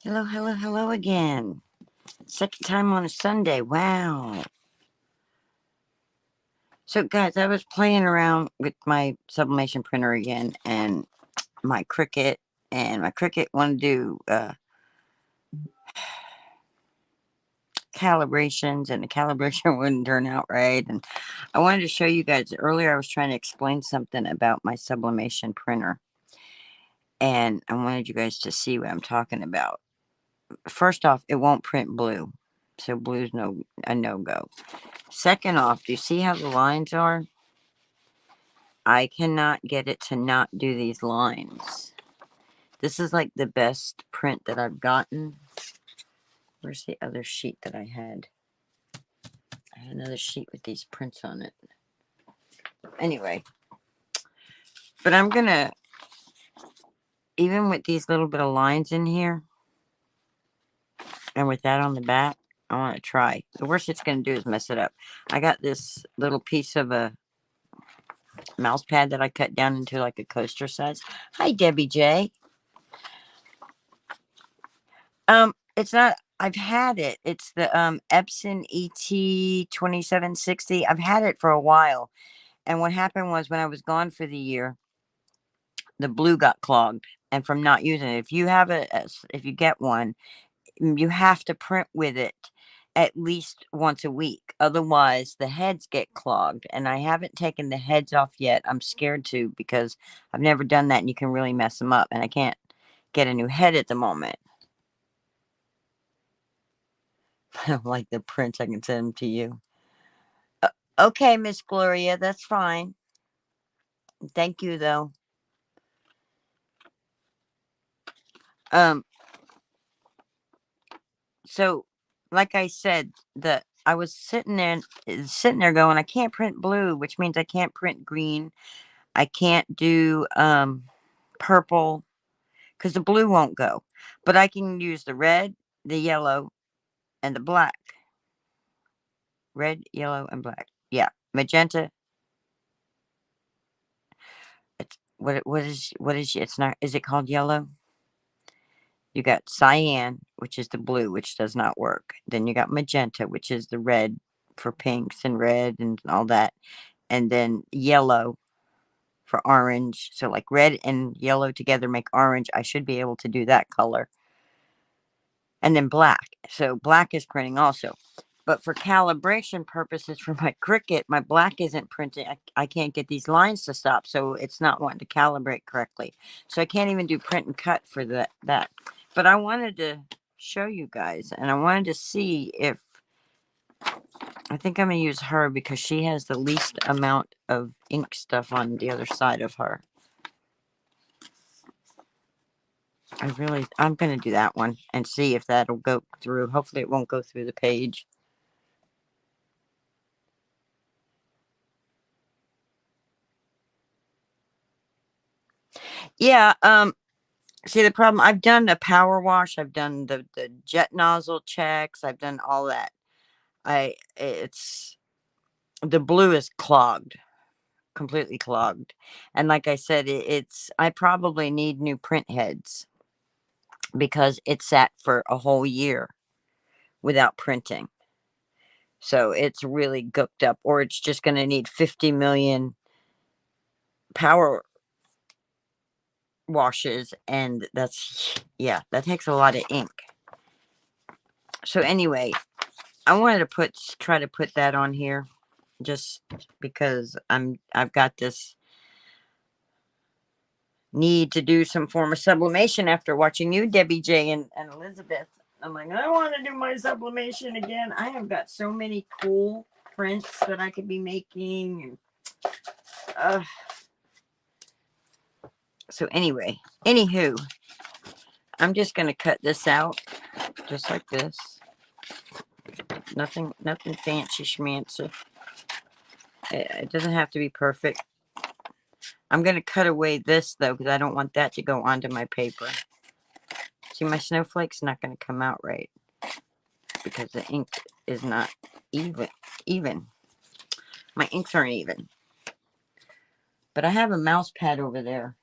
Hello, hello, hello again. Second time on a Sunday. Wow. So, guys, I was playing around with my sublimation printer again and my Cricut, and my Cricut wanted to do calibrations, and the calibration wouldn't turn out right. And I wanted to show you guys earlier, I was trying to explain something about my sublimation printer, and I wanted you guys to see what I'm talking about. First off, it won't print blue. So blue's a no-go. Second off, do you see how the lines are? I cannot get it to not do these lines. This is like the best print that I've gotten. Where's the other sheet that I had? I had another sheet with these prints on it. Anyway, but I'm gonna, even with these little bit of lines in here, and with that on the back, I want to try. The worst it's gonna do is mess it up. I got this little piece of a mouse pad that I cut down into like a coaster size. Hi, Debbie J. It's not. I've had it. It's the Epson ET 2760. I've had it for a while, and what happened was when I was gone for the year, the blue got clogged, and from not using it. If you have if you get one, you have to print with it at least once a week. Otherwise, the heads get clogged, and I haven't taken the heads off yet. I'm scared to because I've never done that, and you can really mess them up, and I can't get a new head at the moment. I don't like the prints. I can send them to you. Okay, Miss Gloria, that's fine. Thank you, though. Um, so, like I said, I was sitting there going, I can't print blue, which means I can't print green. I can't do purple because the blue won't go. But I can use the red, the yellow, and the black. Red, yellow, and black. Yeah, magenta. It's what is it's not? Is it called yellow? You got cyan, which is the blue, which does not work. Then you got magenta, which is the red for pinks and red and all that. And then yellow for orange. So, like red and yellow together make orange. I should be able to do that color. And then black. So, black is printing also. But for calibration purposes for my Cricut, my black isn't printing. I can't get these lines to stop. So, it's not wanting to calibrate correctly. So, I can't even do print and cut for that. But I wanted to show you guys, and I wanted to see if I think I'm gonna use her because she has the least amount of ink stuff on the other side of her. I'm gonna do that one and see if that'll go through. Hopefully it won't go through the page. Yeah, see the problem, I've done the power wash, I've done the jet nozzle checks, I've done all that. It's the blue is clogged, completely clogged. And like I said, I probably need new print heads because it sat for a whole year without printing. So it's really gooked up, or it's just going to need 50 million power washes. And yeah, that takes a lot of ink. So anyway, I wanted to try to put that on here just because I've got this need to do some form of sublimation after watching you, Debbie J and Elizabeth. I'm like, I want to do my sublimation again. I have got so many cool prints that I could be making. Uh, so anyway, anywho, I'm just gonna cut this out, just like this. Nothing fancy schmancy. It doesn't have to be perfect. I'm gonna cut away this though, because I don't want that to go onto my paper. See, my snowflake's not gonna come out right because the ink is not even. My inks aren't even. But I have a mouse pad over there.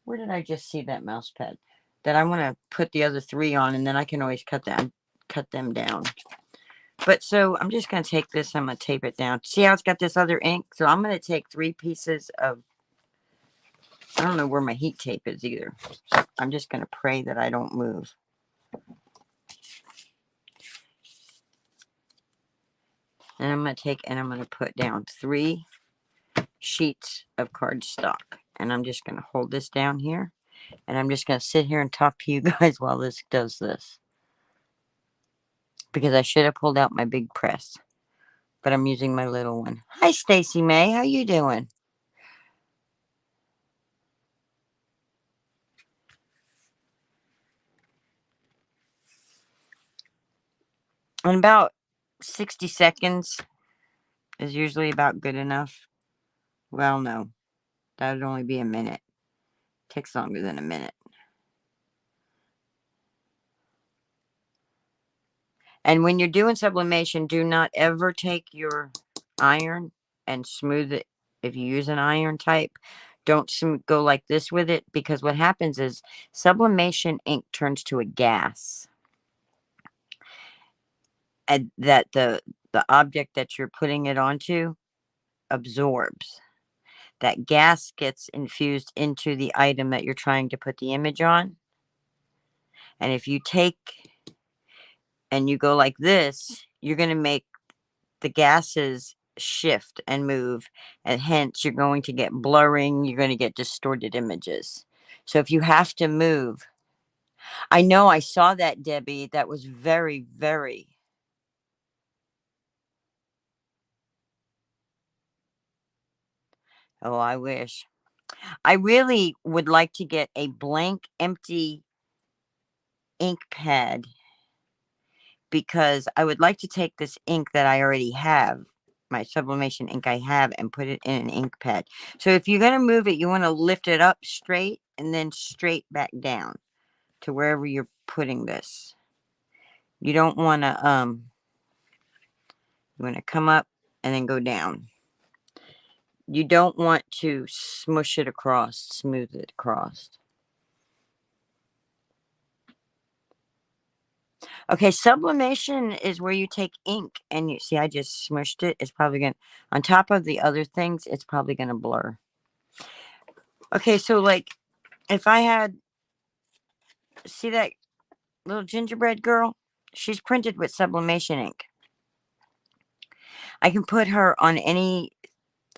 Where did I just see that mouse pad? that I want to put the other 3 on, and then I can always cut them down. But so I'm just going to take this, I'm going to tape it down. See how it's got this other ink? So I'm going to take 3 pieces of, I don't know where my heat tape is either. So I'm just going to pray that I don't move. And I'm going to take and I'm going to put down 3 sheets of cardstock. And I'm just going to hold this down here. And I'm just going to sit here and talk to you guys while this does this. Because I should have pulled out my big press. But I'm using my little one. Hi, Stacy May. How you doing? And about 60 seconds is usually about good enough. Well, no. That would only be a minute. Takes longer than a minute. And when you're doing sublimation, do not ever take your iron and smooth it. If you use an iron type, don't go like this with it, because what happens is sublimation ink turns to a gas. And that the object that you're putting it onto absorbs. That gas gets infused into the item that you're trying to put the image on. And if you take and you go like this, you're going to make the gases shift and move, and hence you're going to get blurring, you're going to get distorted images. So if you have to move, I know I saw that, Debbie, that was very, very. Oh, I wish. I really would like to get a blank, empty ink pad, because I would like to take this ink that I already have, my sublimation ink I have, and put it in an ink pad. So if you're going to move it, you want to lift it up straight and then straight back down to wherever you're putting this. You don't want to, you want to come up and then go down. You don't want to smush it across, smooth it across. Okay, sublimation is where you take ink and you see I just smushed it. It's probably going to, on top of the other things, it's probably going to blur. Okay, so like if I had, see that little gingerbread girl? She's printed with sublimation ink. I can put her on any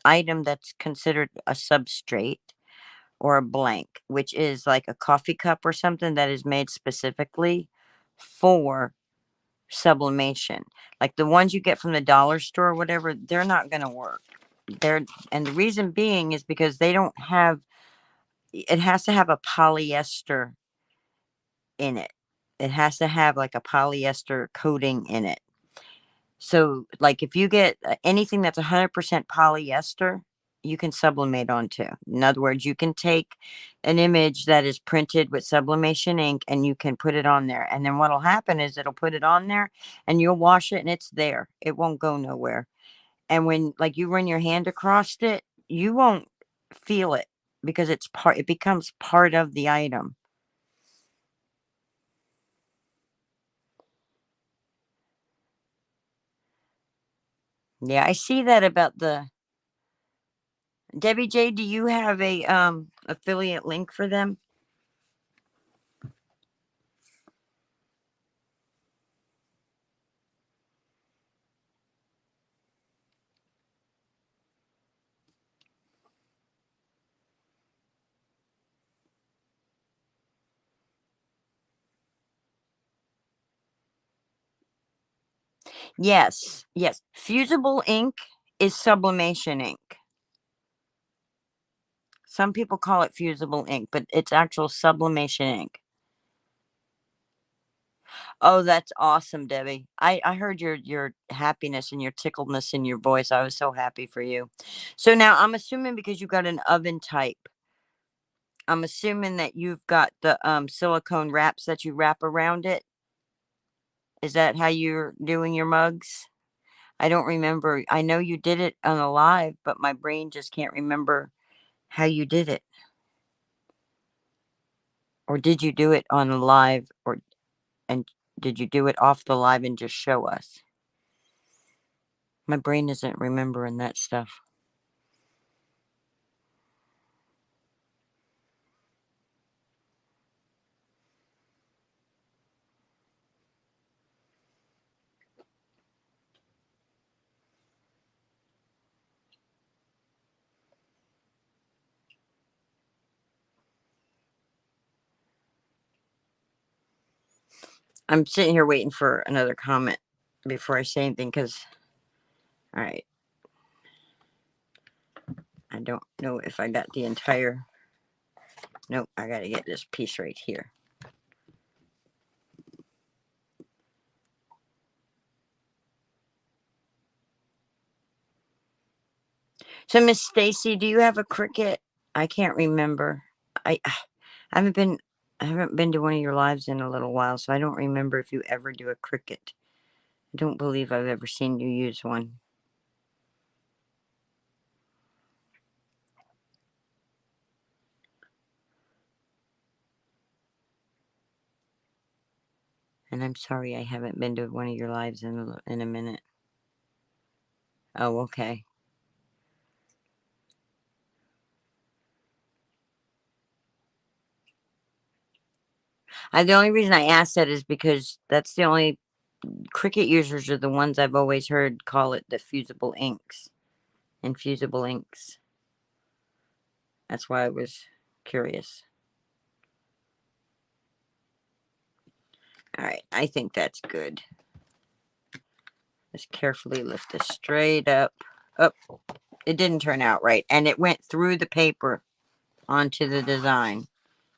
item that's considered a substrate or a blank, which is like a coffee cup or something that is made specifically for sublimation. Like the ones you get from the dollar store or whatever, they're not going to work. And the reason being is because they don't have, it has to have a polyester in it. It has to have like a polyester coating in it. So like if you get anything that's 100% polyester, you can sublimate onto. In other words, you can take an image that is printed with sublimation ink and you can put it on there. And then what'll happen is it'll put it on there and you'll wash it and it's there. It won't go nowhere. And when like you run your hand across it, you won't feel it because it becomes part of the item. Yeah, I see that about the Debbie J, do you have a affiliate link for them? Yes, yes. Fusible ink is sublimation ink. Some people call it fusible ink, but it's actual sublimation ink. Oh, that's awesome, Debbie. I heard your happiness and your tickledness in your voice. I was so happy for you. So now I'm assuming because you got an oven type, I'm assuming that you've got the silicone wraps that you wrap around it. Is that how you're doing your mugs? I don't remember. I know you did it on a live, but my brain just can't remember how you did it. Or did you do it on the live, and did you do it off the live and just show us? My brain isn't remembering that stuff. I'm sitting here waiting for another comment before I say anything because, all right, I don't know if I got the entire. Nope, I got to get this piece right here. So, Miss Stacy, do you have a Cricut? I can't remember. I haven't been. I haven't been to one of your lives in a little while, so I don't remember if you ever do a Cricut. I don't believe I've ever seen you use one. And I'm sorry I haven't been to one of your lives in a minute. Oh, okay. The only reason I asked that is because that's the only Cricut users are the ones I've always heard call it the fusible inks. Infusible inks. That's why I was curious. All right, I think that's good. Just carefully lift this straight up. Oh, it didn't turn out right. And it went through the paper onto the design.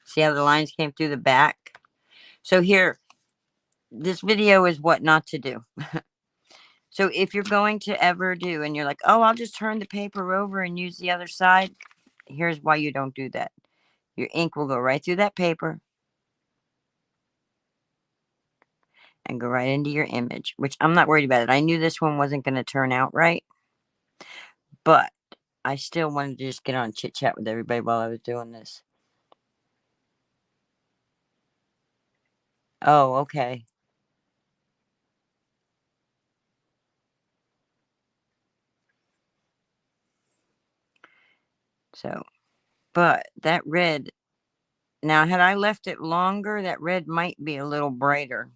See how the lines came through the back? So here, this video is what not to do. So if you're going to ever do, and you're like, oh, I'll just turn the paper over and use the other side, here's why you don't do that. Your ink will go right through that paper and go right into your image, which I'm not worried about it. I knew this one wasn't going to turn out right, but I still wanted to just get on chit chat with everybody while I was doing this. Oh, okay. So, but that red, now had I left it longer, that red might be a little brighter.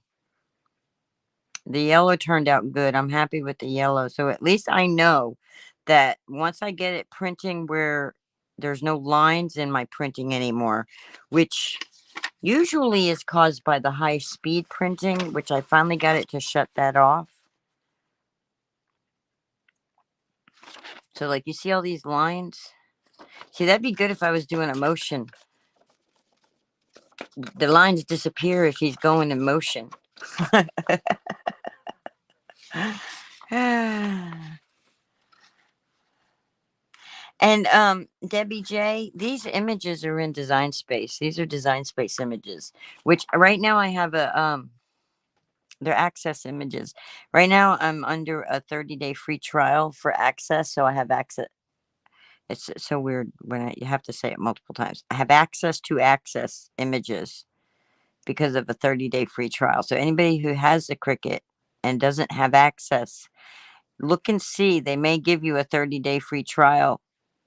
The yellow turned out good. I'm happy with the yellow. So at least I know that once I get it printing where there's no lines in my printing anymore, which usually is caused by the high speed printing, which I finally got it to shut that off. So like you see all these lines? See, that'd be good if I was doing a motion. The lines disappear if he's going in motion. And Debbie J, these images are in Design Space. These are Design Space images, which right now I have they're Access images. Right now I'm under a 30-day free trial for Access, so I have access. It's so weird when you have to say it multiple times. I have access to Access images because of a 30-day free trial. So anybody who has the Cricut and doesn't have access, look and see. They may give you a 30-day free trial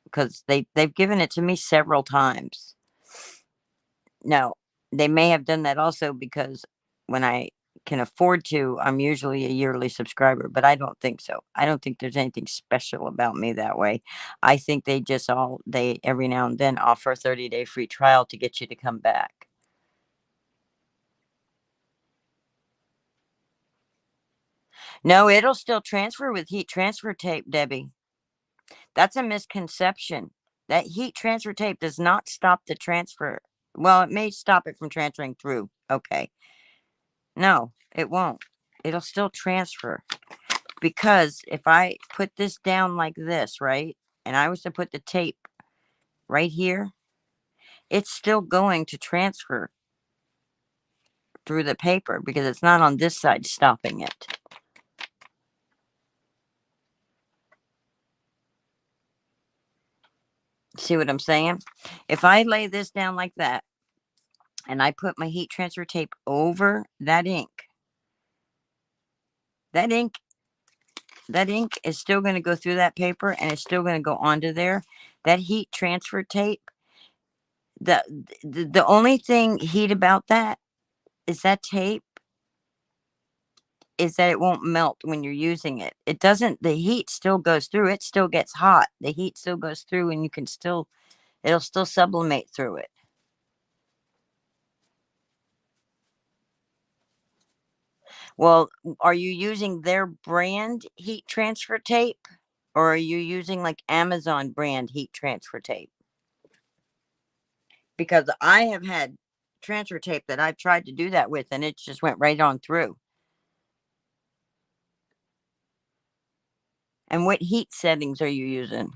because they've given it to me several times. Now, they may have done that also because when I can afford to, I'm usually a yearly subscriber, but I don't think so. I don't think there's anything special about me that way. I think they every now and then offer a 30-day free trial to get you to come back. No, it'll still transfer with heat transfer tape, Debbie. That's a misconception. That heat transfer tape does not stop the transfer. Well, it may stop it from transferring through. Okay. No, it won't. It'll still transfer. Because if I put this down like this, right? And I was to put the tape right here, it's still going to transfer through the paper because it's not on this side stopping it. See what I'm saying? If I lay this down like that, and I put my heat transfer tape over that ink, that ink is still going to go through that paper and it's still going to go onto there. That heat transfer tape, the only thing heat about that is that tape is that it won't melt when you're using it. It doesn't, the heat still goes through, it still gets hot. The heat still goes through and you can still, it'll still sublimate through it. Well, are you using their brand heat transfer tape? Or are you using like Amazon brand heat transfer tape? Because I have had transfer tape that I've tried to do that with and it just went right on through. And what heat settings are you using?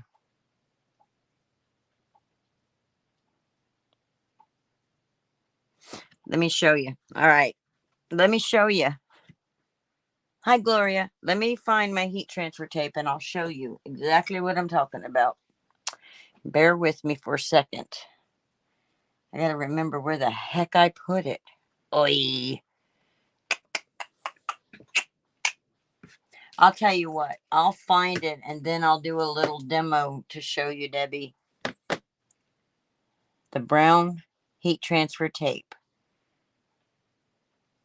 Let me show you. All right. Let me show you. Hi, Gloria. Let me find my heat transfer tape and I'll show you exactly what I'm talking about. Bear with me for a second. I gotta remember where the heck I put it. Oi. I'll tell you what. I'll find it and then I'll do a little demo to show you, Debbie. The brown heat transfer tape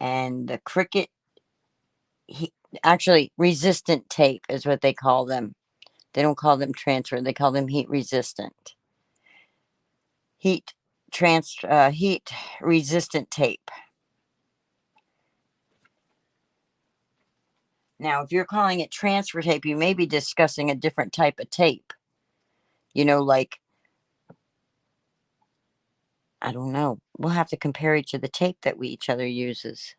and the Cricut actually resistant tape is what they call them. They don't call them transfer, they call them heat resistant. Heat resistant tape. Now, if you're calling it transfer tape, you may be discussing a different type of tape. You know, like, I don't know. We'll have to compare each of the tape that we each other uses.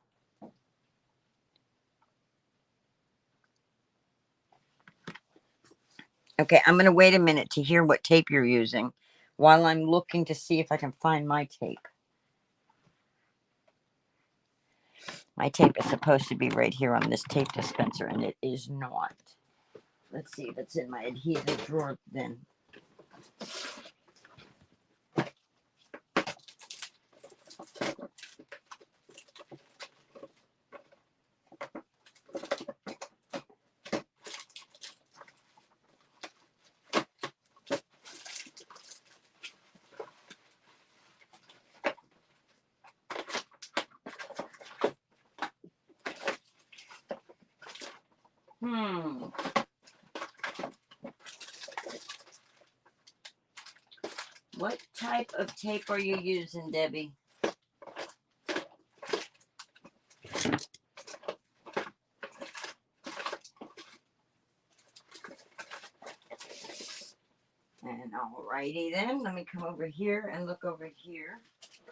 Okay, I'm going to wait a minute to hear what tape you're using while I'm looking to see if I can find my tape. My tape is supposed to be right here on this tape dispenser, and it is not. Let's see if it's in my adhesive drawer then. What type of tape are you using, Debbie? And alrighty then, let me come over here and look over here.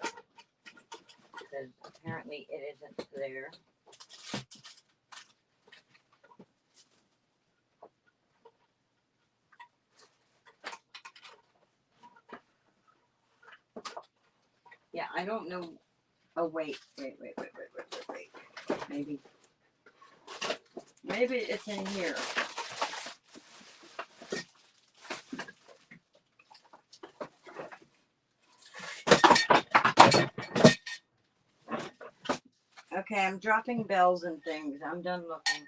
Because apparently it isn't there. Yeah, I don't know. Oh, wait. Maybe it's in here. Okay, I'm dropping bells and things. I'm done looking.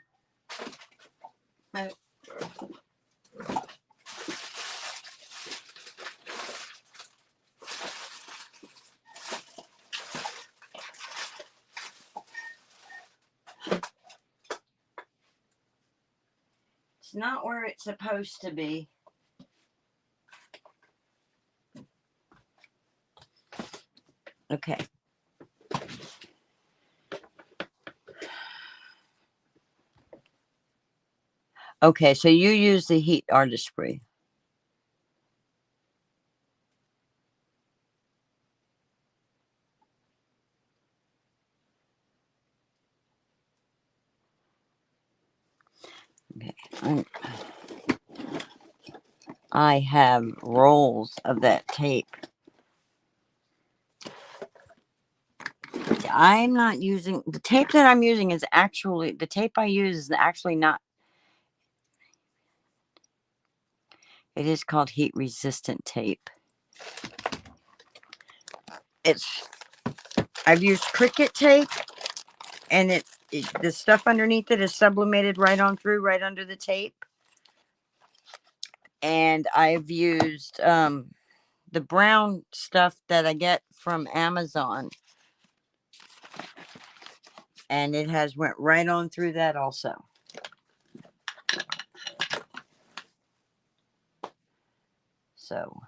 It's not where it's supposed to be. Okay. Okay, so you use the heat artistry. Okay. I have rolls of that tape. I'm not using the tape that I'm using is actually the tape I use is actually not. It is called heat resistant tape. It's I've used Cricut tape, and the stuff underneath it is sublimated right on through, right under the tape. And I've used the brown stuff that I get from Amazon, and it has went right on through that also. So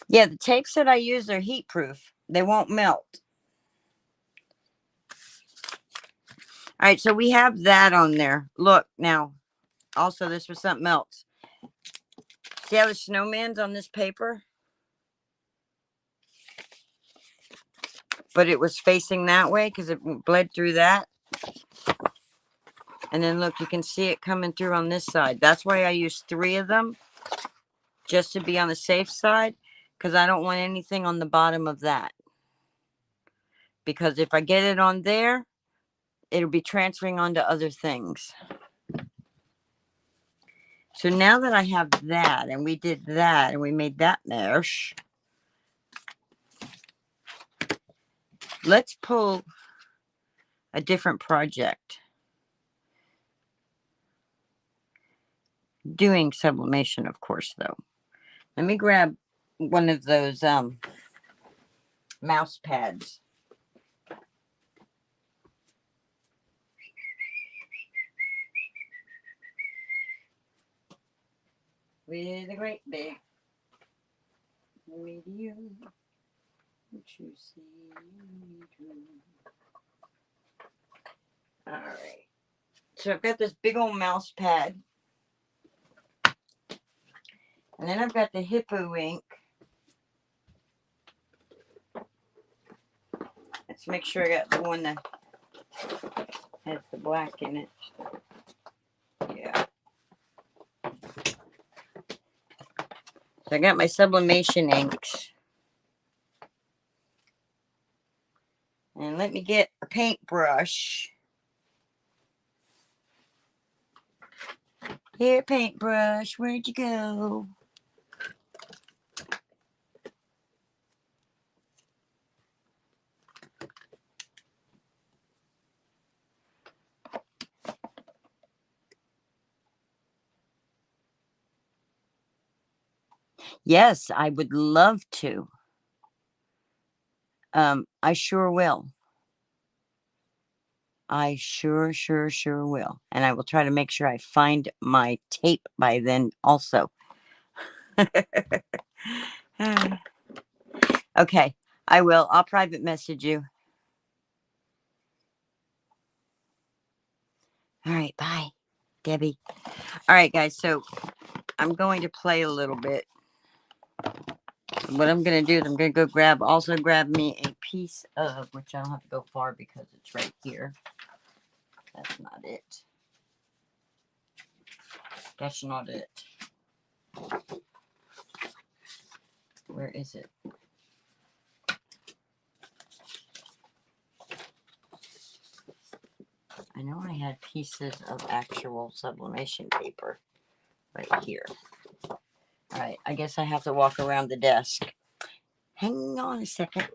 yeah, the tapes that I use are heat proof. They won't melt. All right, so we have that on there. Look, now, also this was something else. See how the snowman's on this paper? But it was facing that way because it bled through that. And then look, you can see it coming through on this side. That's why I used 3 of them, just to be on the safe side, because I don't want anything on the bottom of that. Because if I get it on there, it'll be transferring onto other things. So now that I have that, and we did that, and we made that mesh, let's pull a different project. Doing sublimation, of course, though. Let me grab one of those mouse pads. With a great big medium, which you see. All right. So I've got this big old mouse pad. And then I've got the Hippo ink. Let's make sure I got the one that has the black in it. Yeah. So I got my sublimation inks. And let me get a paintbrush. Here, paintbrush, where'd you go? Yes, I would love to. I sure will. I sure will. And I will try to make sure I find my tape by then also. Okay, I will. I'll private message you. All right, bye, Debbie. All right, guys, so I'm going to play a little bit. What I'm going to do is I'm going to go also grab me a piece of, which I don't have to go far because it's right here. That's not it. That's not it. Where is it? I know I had pieces of actual sublimation paper right here. All right, I guess I have to walk around the desk. Hang on a second.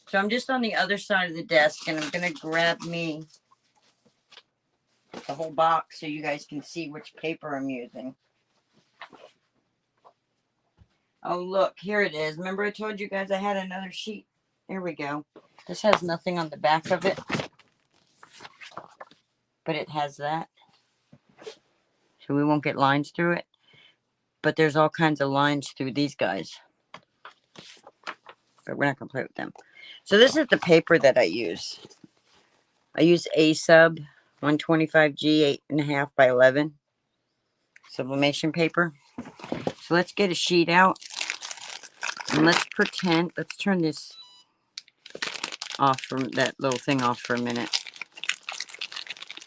So I'm just on the other side of the desk, and I'm going to grab me the whole box so you guys can see which paper I'm using. Oh, look, here it is. Remember I told you guys I had another sheet? There we go. This has nothing on the back of it, but it has that. So we won't get lines through it. But there's all kinds of lines through these guys. But we're not going to play with them. So this is the paper that I use. I use A-Sub 125G 8.5 by 11 sublimation paper. So let's get a sheet out. And let's turn this off from that little thing off for a minute.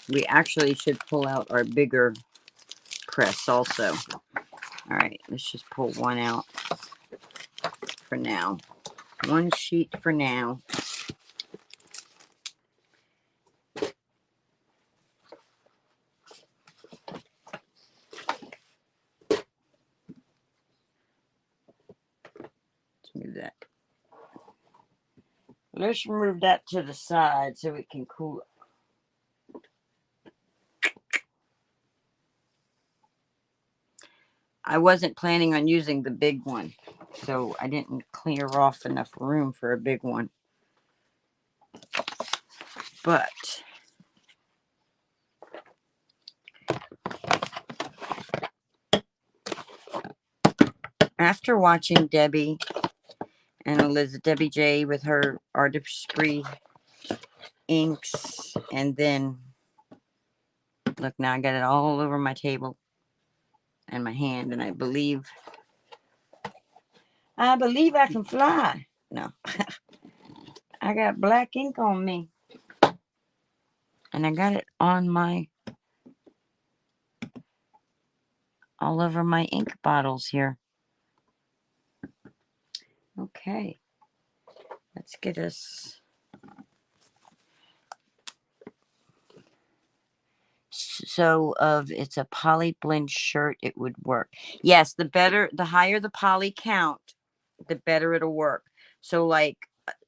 We actually should pull out our bigger press also. All right, let's just pull one out for now. One sheet for now. Let's move that. Let's move that to the side so it can cool. I wasn't planning on using the big one, so I didn't clear off enough room for a big one. But after watching Debbie and Debbie J with her Artistry inks, and then look, now I got it all over my table and my hand, and I believe I can fly. No, I got black ink on me, and I got it on my all over my ink bottles here. Okay, let's get us. So it's a poly blend shirt, it would work. Yes, the higher the poly count, the better it'll work. So like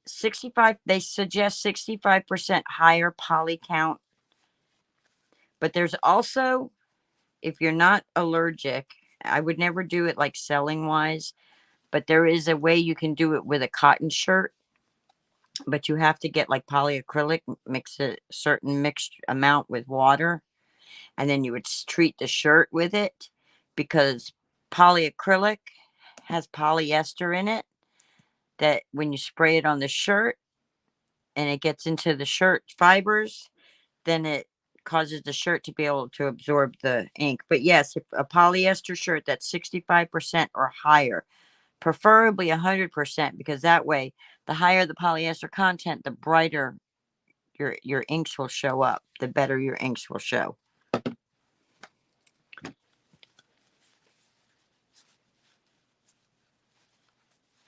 65, they suggest 65% higher poly count. But there's also, if you're not allergic, I would never do it like selling wise, but there is a way you can do it with a cotton shirt. But you have to get like polyacrylic, mix a certain mixed amount with water, and then you would treat the shirt with it, because polyacrylic has polyester in it that when you spray it on the shirt and it gets into the shirt fibers, then it causes the shirt to be able to absorb the ink. But yes, if a polyester shirt that's 65% or higher, preferably 100%, because that way the higher the polyester content, the brighter your inks will show up, the better your inks will show.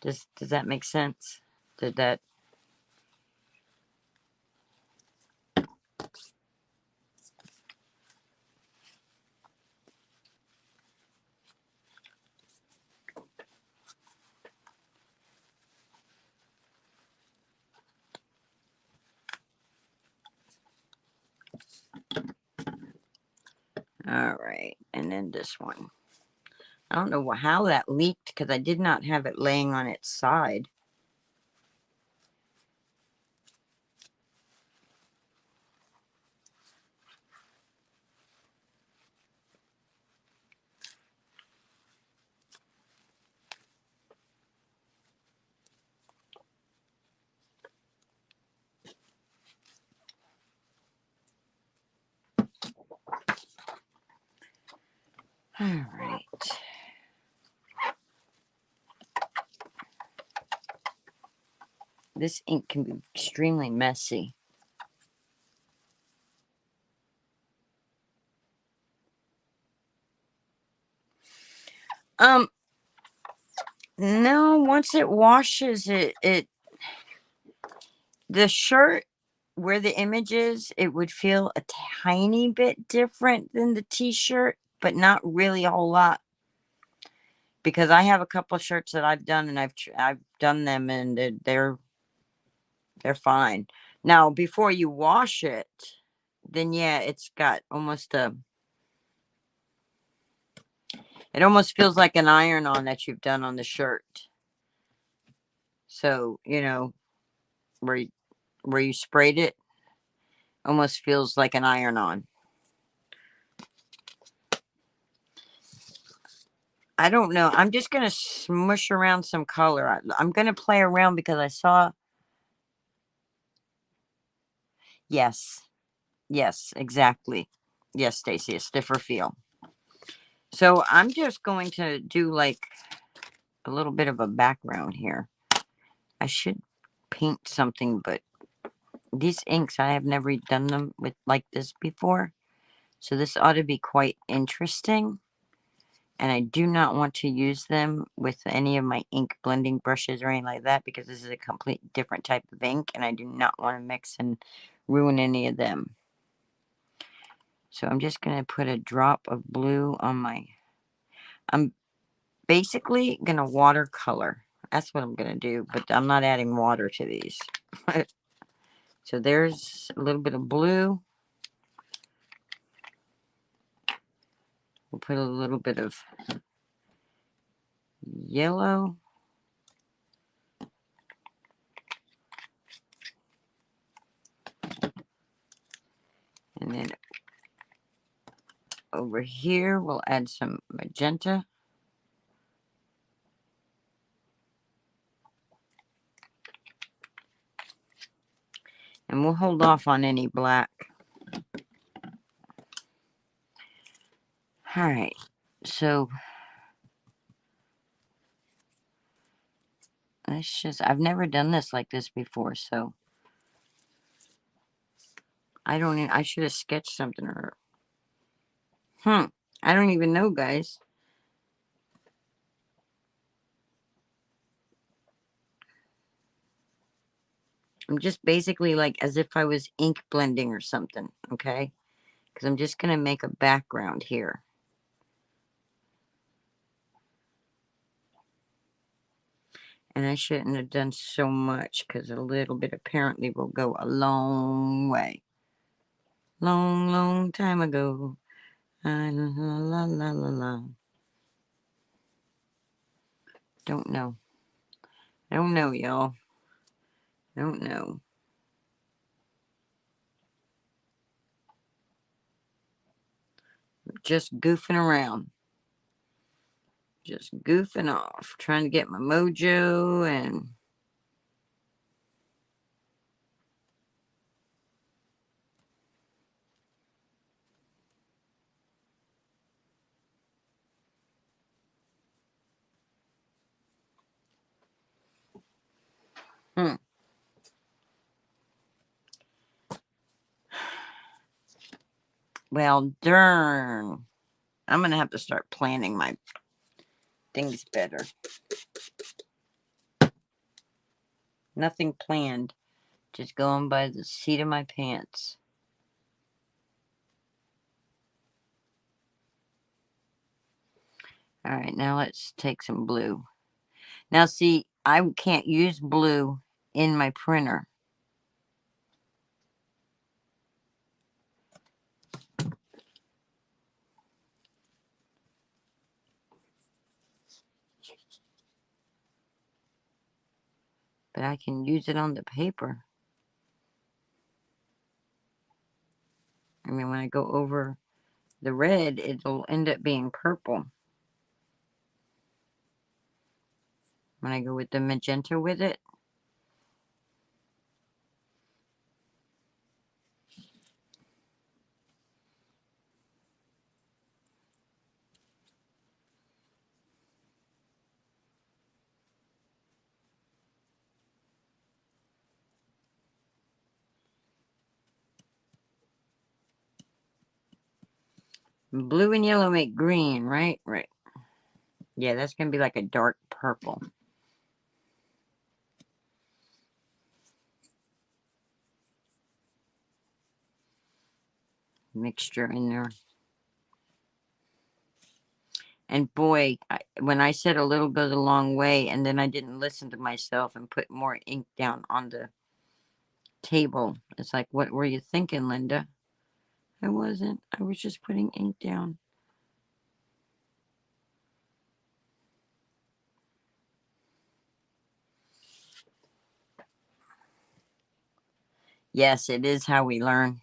Does that make sense? Did that? All right, and then this one. I don't know how that leaked, because I did not have it laying on its side. All right. This ink can be extremely messy. No, once it washes, the shirt where the image is, it would feel a tiny bit different than the t-shirt, but not really a whole lot. Because I have a couple of shirts that I've done, and I've done them, and they're fine. Now, before you wash it, then yeah, it's got almost it almost feels like an iron-on that you've done on the shirt. So, you know, where you sprayed it, almost feels like an iron-on. I don't know. I'm just going to smush around some color. I'm going to play around because I saw. Yes. Yes, exactly. Yes, Stacy, a stiffer feel. So I'm just going to do like a little bit of a background here. I should paint something, but these inks, I have never done them with like this before. So this ought to be quite interesting. And I do not want to use them with any of my ink blending brushes or anything like that, because this is a complete different type of ink and I do not want to mix and ruin any of them. So I'm just going to put a drop of blue on my... I'm basically going to watercolor. That's what I'm going to do, but I'm not adding water to these. So there's a little bit of blue. We'll put a little bit of yellow. And then over here, we'll add some magenta. And we'll hold off on any black. Alright, so let's just... I've never done this like this before, so I don't even... I should have sketched something or... I don't even know, guys. I'm just basically like as if I was ink blending or something, okay? Because I'm just going to make a background here. And I shouldn't have done so much, because a little bit apparently will go a long way. Long, long time ago. La la la la la. Don't know. I don't know, y'all. I don't know. Just goofing around. Just goofing off. Trying to get my mojo and... Well, darn. I'm going to have to start planning my things better. Nothing planned. Just going by the seat of my pants. Alright, now let's take some blue. Now see, I can't use blue in my printer. But I can use it on the paper. I mean, when I go over the red, it'll end up being purple. When I go with the magenta with it. Blue and yellow make green, right? Right. Yeah, that's going to be like a dark purple. Mixture in there. And boy, when I said a little goes a long way, and then I didn't listen to myself and put more ink down on the table. It's like, what were you thinking, Linda? I wasn't. I was just putting ink down. Yes, it is how we learn.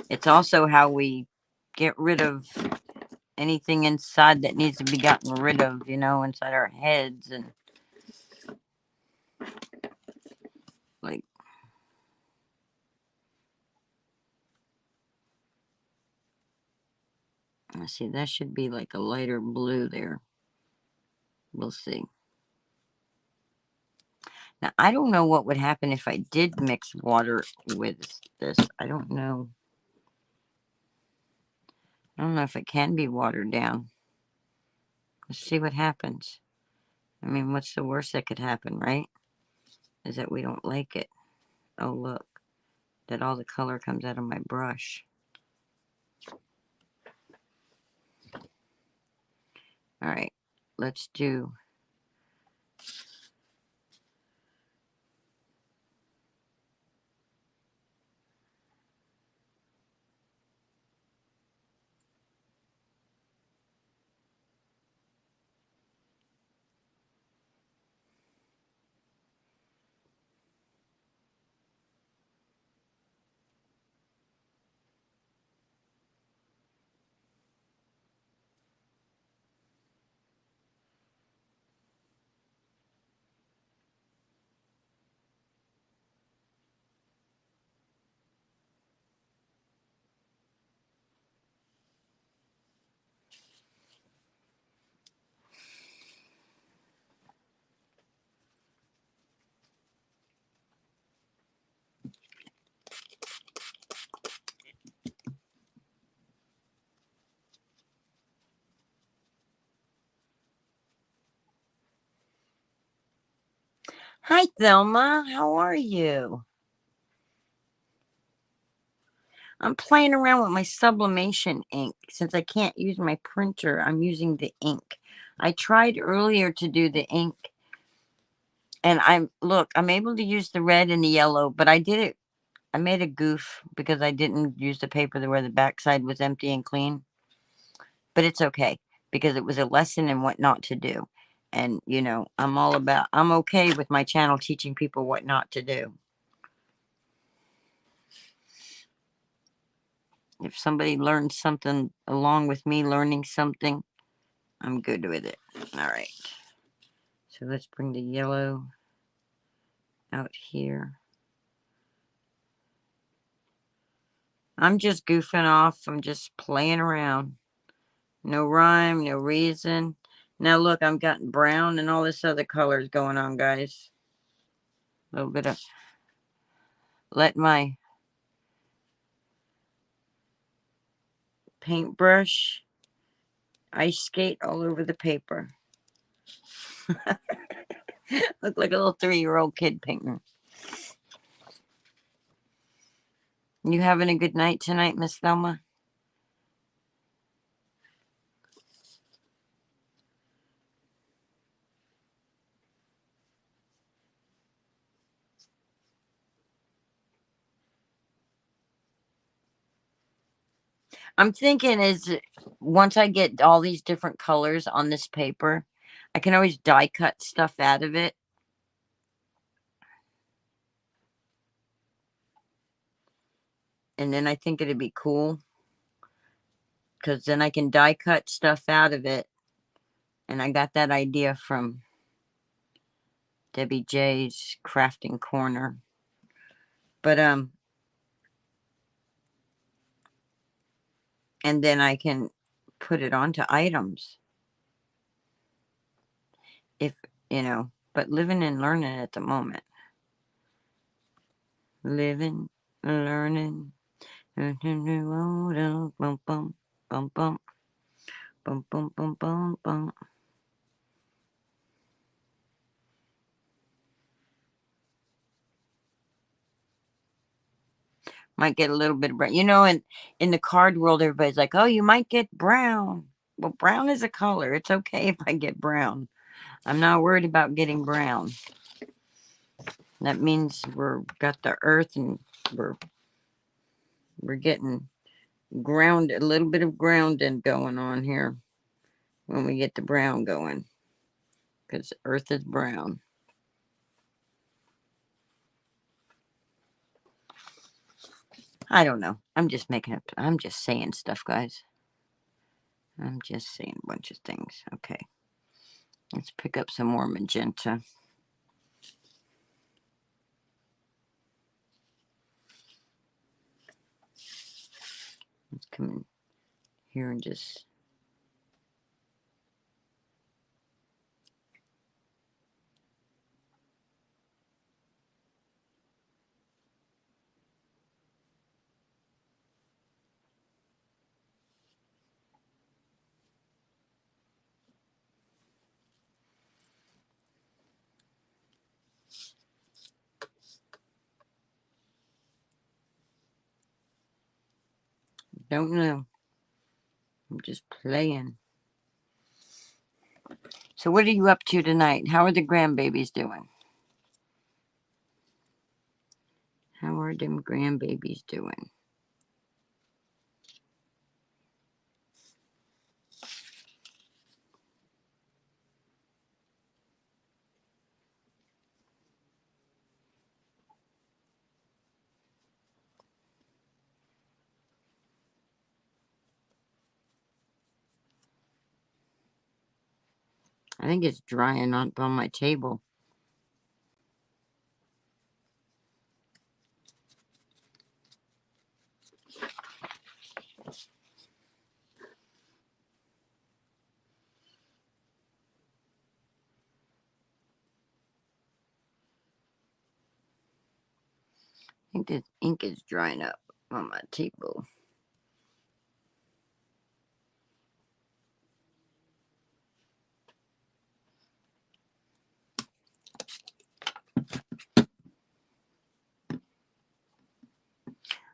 It's also how we get rid of anything inside that needs to be gotten rid of, you know, inside our heads. And like, let's see, that should be like a lighter blue there. We'll see. Now, I don't know what would happen if I did mix water with this. I don't know. I don't know if it can be watered down. Let's see what happens. I mean, what's the worst that could happen, right? Is that we don't like it. Oh, look. That all the color comes out of my brush. Alright, let's do... Hi, Thelma. How are you? I'm playing around with my sublimation ink. Since I can't use my printer, I'm using the ink. I tried earlier to do the ink, and I'm able to use the red and the yellow, but I made a goof because I didn't use the paper where the backside was empty and clean. But it's okay, because it was a lesson in what not to do. And, you know, I'm okay with my channel teaching people what not to do. If somebody learns something along with me learning something, I'm good with it. All right. So let's bring the yellow out here. I'm just goofing off. I'm just playing around. No rhyme, no reason. Now look, I've got brown and all this other colors going on, guys. A little bit of... Let my paintbrush ice skate all over the paper. Look like a little 3-year-old kid painting. You having a good night tonight, Miss Thelma? I'm thinking once I get all these different colors on this paper, I can always die cut stuff out of it. And then I think it'd be cool, because then I can die cut stuff out of it. And I got that idea from Debbie J's Crafting Corner. But, and then I can put it onto items. If, you know, but living and learning at the moment. Living, learning. Bum, bum, bum, bum, bum, bum, bum, bum, bum. Might get a little bit of brown. You know, in the card world, everybody's like, oh, you might get brown. Well, brown is a color. It's okay if I get brown. I'm not worried about getting brown. That means we're got the earth, and we're getting ground, a little bit of grounding going on here when we get the brown going, because earth is brown. I don't know. I'm just making up. I'm just saying stuff, guys. I'm just saying a bunch of things. Okay. Let's pick up some more magenta. Let's come in here and just... Don't know. I'm just playing. So what are you up to tonight? How are the grandbabies doing? How are them grandbabies doing? I think it's drying up on my table. I think this ink is drying up on my table.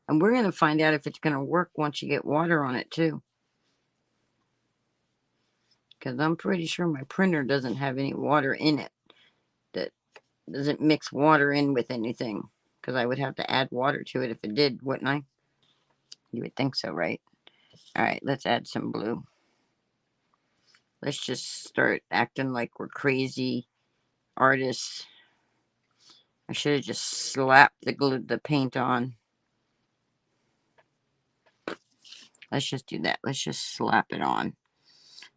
And we're going to find out if it's going to work once you get water on it too. Because I'm pretty sure my printer doesn't have any water in it. That doesn't mix water in with anything. Because I would have to add water to it if it did, wouldn't I? You would think so, right? Alright, let's add some blue. Let's just start acting like we're crazy artists. I should have just slapped the paint on. Let's just do that. Let's just slap it on.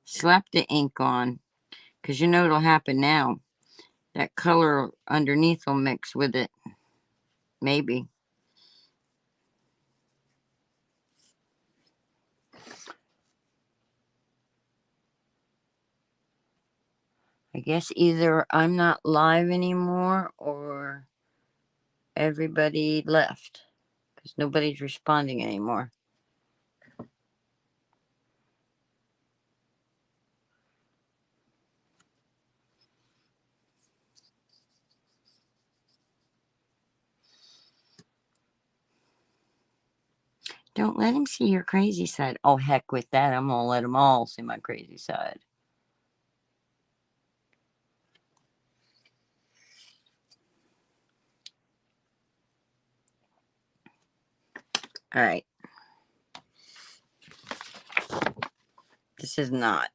Slap the ink on. Because you know what'll happen now. That color underneath will mix with it. Maybe. I guess either I'm not live anymore or everybody left. Because nobody's responding anymore. Don't let him see your crazy side. Oh, heck with that. I'm going to let them all see my crazy side. Alright. This is not.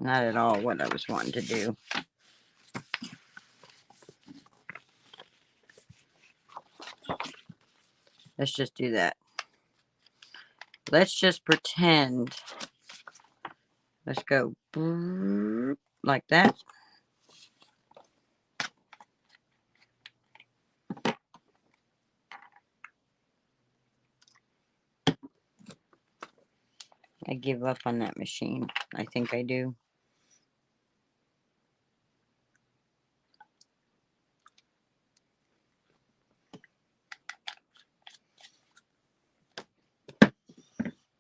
Not at all what I was wanting to do. Let's just do that. Let's just pretend. Let's go like that. I give up on that machine. I think I do.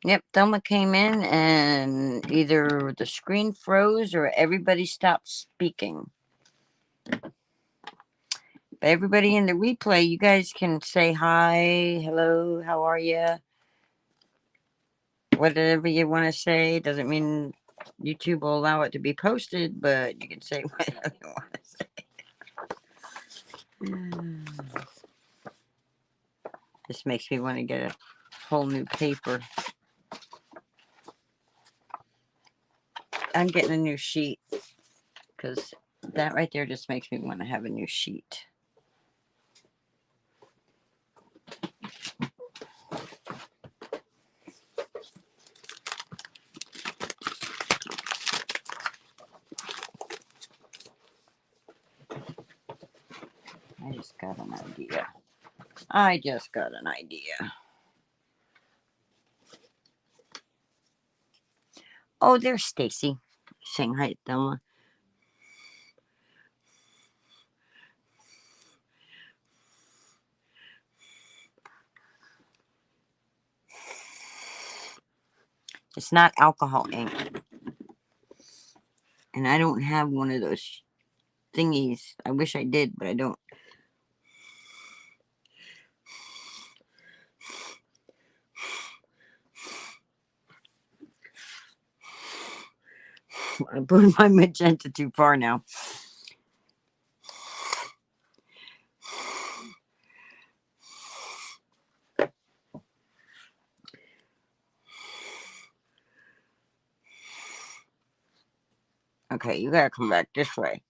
Yep, Thelma came in and either the screen froze or everybody stopped speaking. But everybody in the replay, you guys can say hi, hello, how are you? Whatever you want to say. Doesn't mean YouTube will allow it to be posted, but you can say whatever you want to say. This makes me want to get a whole new paper. I'm getting a new sheet because that right there just makes me want to have a new sheet. I just got an idea. I just got an idea. Oh, there's Stacy saying hi to Thelma. It's not alcohol ink. And I don't have one of those thingies. I wish I did, but I don't. I put my magenta too far now. Okay, you gotta come back this way.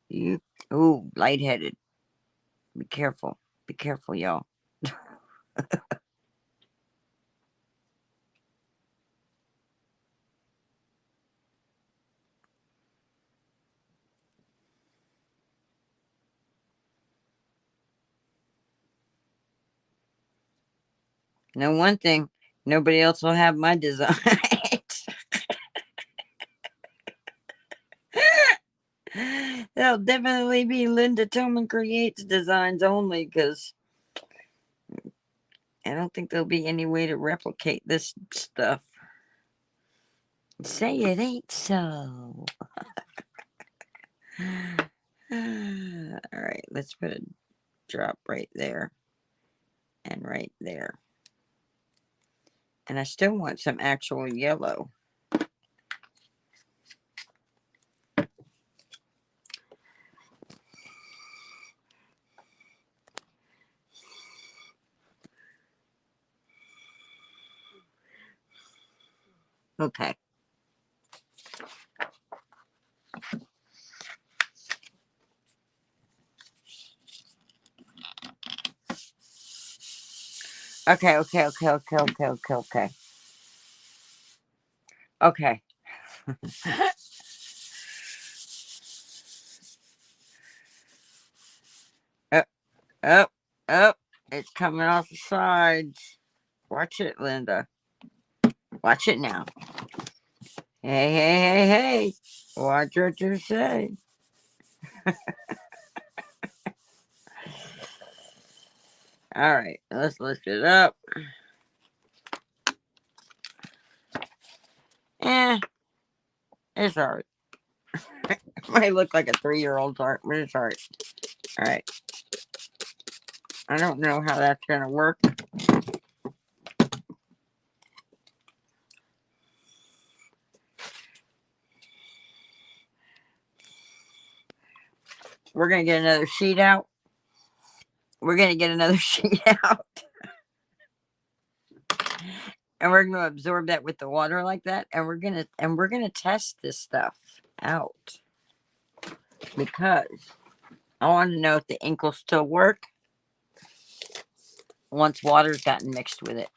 You, ooh, lightheaded. Be careful. Be careful, y'all. Know one thing, nobody else will have my design. That'll definitely be Linda Tillman Creates designs only, because I don't think there'll be any way to replicate this stuff. Say it ain't so. Alright, let's put a drop right there and right there. And I still want some actual yellow. Okay. Okay. Okay. Up, up, up. It's coming off the sides. Watch it, Linda. Watch it now. Hey. Watch what you say. Alright, let's lift it up. It's alright. It might look like a 3-year-old's art, but it's alright. Alright. I don't know how that's gonna work. We're gonna get another sheet out. We're gonna get another sheet out. And we're gonna absorb that with the water like that. And we're gonna test this stuff out. Because I want to know if the ink will still work once water's gotten mixed with it.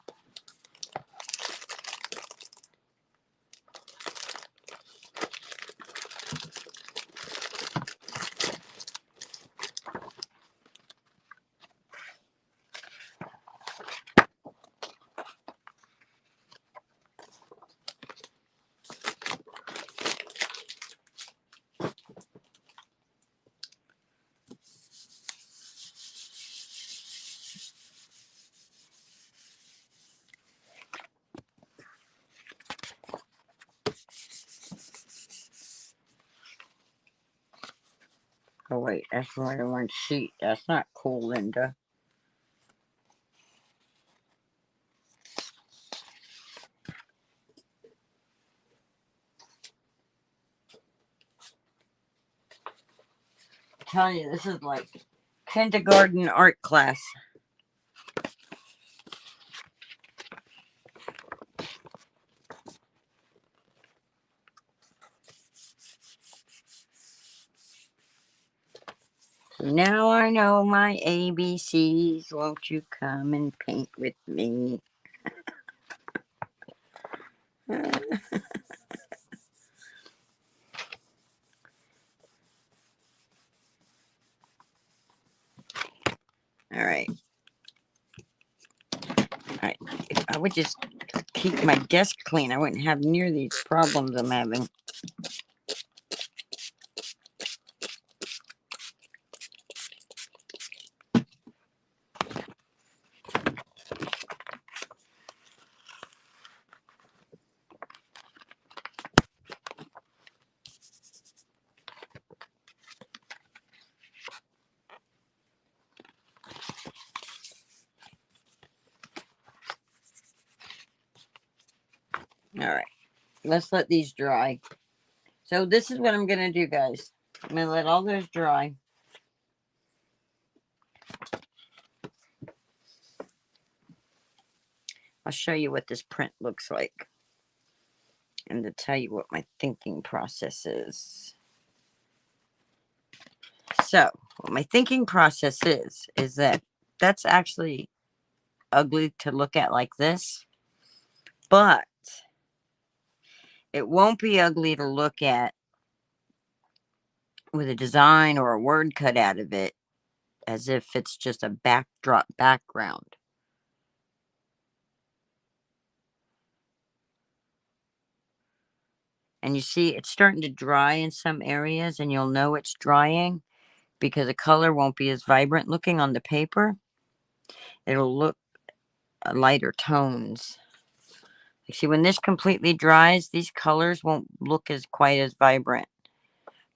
Oh wait, that's more than one sheet. That's not cool, Linda. I'm telling you, this is like kindergarten art class. Now I know my ABCs. Won't you come and paint with me? Alright. Alright. If I would just keep my desk clean, I wouldn't have near these problems I'm having. Alright. let's let these dry. So this is what I'm going to do, guys. I'm going to let all those dry. I'll show you what this print looks like. And to tell you what my thinking process is. So, what my thinking process is that that's actually ugly to look at like this. But it won't be ugly to look at with a design or a word cut out of it as if it's just a backdrop background. And you see it's starting to dry in some areas, and you'll know it's drying because the color won't be as vibrant looking on the paper. It'll look lighter tones. You see, when this completely dries, these colors won't look as quite as vibrant.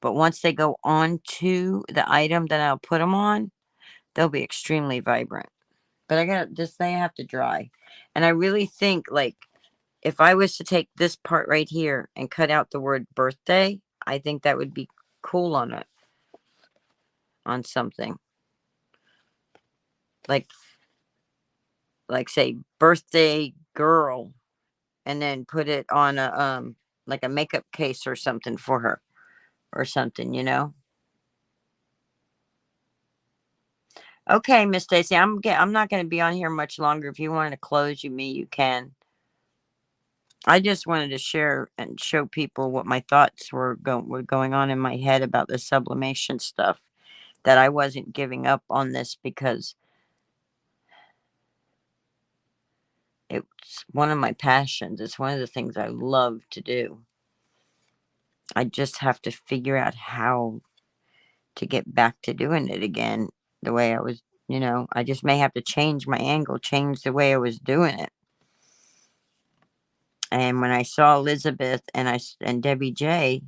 But once they go on to the item that I'll put them on, they'll be extremely vibrant. But I got this, they have to dry. And I really think, like, if I was to take this part right here and cut out the word birthday, I think that would be cool on it. On something. Like say birthday girl, and then put it on a like a makeup case or something for her or something, you know. Okay, Miss Stacy, I'm not going to be on here much longer. If you want to close you can. I just wanted to share and show people what my thoughts were going on in my head about the sublimation stuff, that I wasn't giving up on this because it's one of my passions. It's one of the things I love to do. I just have to figure out how to get back to doing it again the way I was, you know. I just may have to change my angle, change the way I was doing it. And when I saw Elizabeth and Debbie J,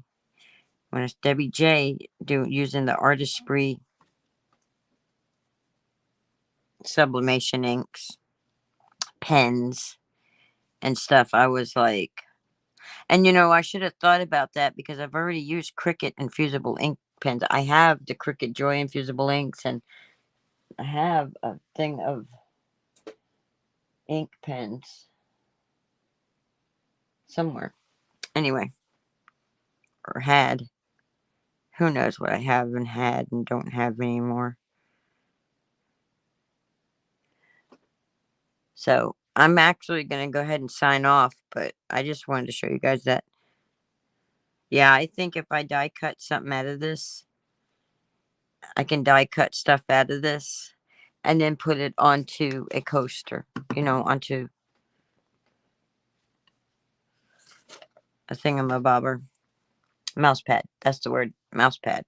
when it's Debbie J using the Artistry sublimation inks, pens, and stuff, I was like, and you know, I should have thought about that because I've already used Cricut infusible ink pens. I have the Cricut Joy infusible inks, and I have a thing of ink pens somewhere. Anyway, or had. Who knows what I have and had and don't have anymore. So I'm actually going to go ahead and sign off, but I just wanted to show you guys that. Yeah, I think if I die cut something out of this, I can die cut stuff out of this and then put it onto a coaster, you know, onto a thingamabobber. Mouse pad. That's the word. Mouse pad.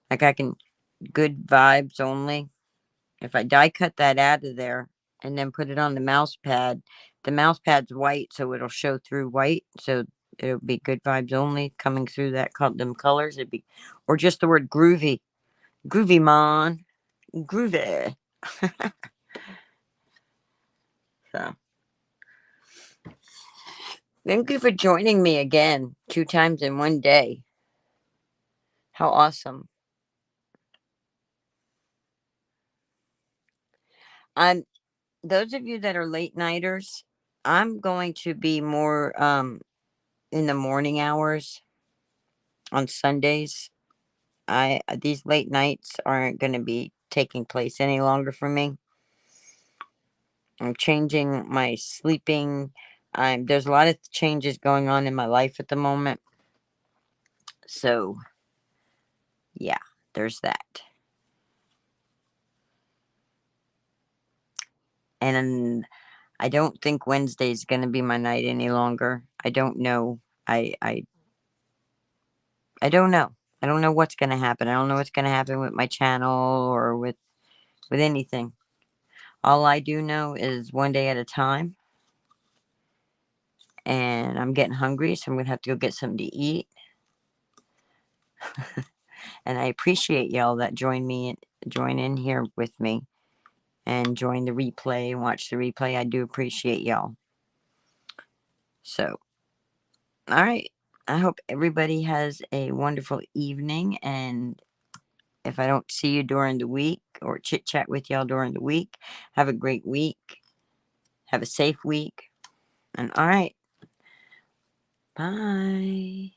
Like I can, good vibes only. If I die cut that out of there and then put it on the mouse pad pad's white, so it'll show through white. So it'll be good vibes only coming through them colors. It'd be, or just the word groovy. Groovy, man. Groovy. So thank you for joining me again 2 times in one day. How awesome. I'm those of you that are late nighters, I'm going to be more in the morning hours on Sundays. These late nights aren't going to be taking place any longer for me. I'm changing my sleeping. There's a lot of changes going on in my life at the moment. So, yeah, there's that. And I don't think Wednesday's going to be my night any longer. I don't know. I don't know. I don't know what's going to happen. I don't know what's going to happen with my channel or with anything. All I do know is one day at a time. And I'm getting hungry, so I'm going to have to go get something to eat. And I appreciate y'all that join me join in here with me and join the replay and watch the replay. I do appreciate y'all. So, all right. I hope everybody has a wonderful evening, and if I don't see you during the week or chit chat with y'all during the week, have a great week. Have a safe week. And all right. Bye.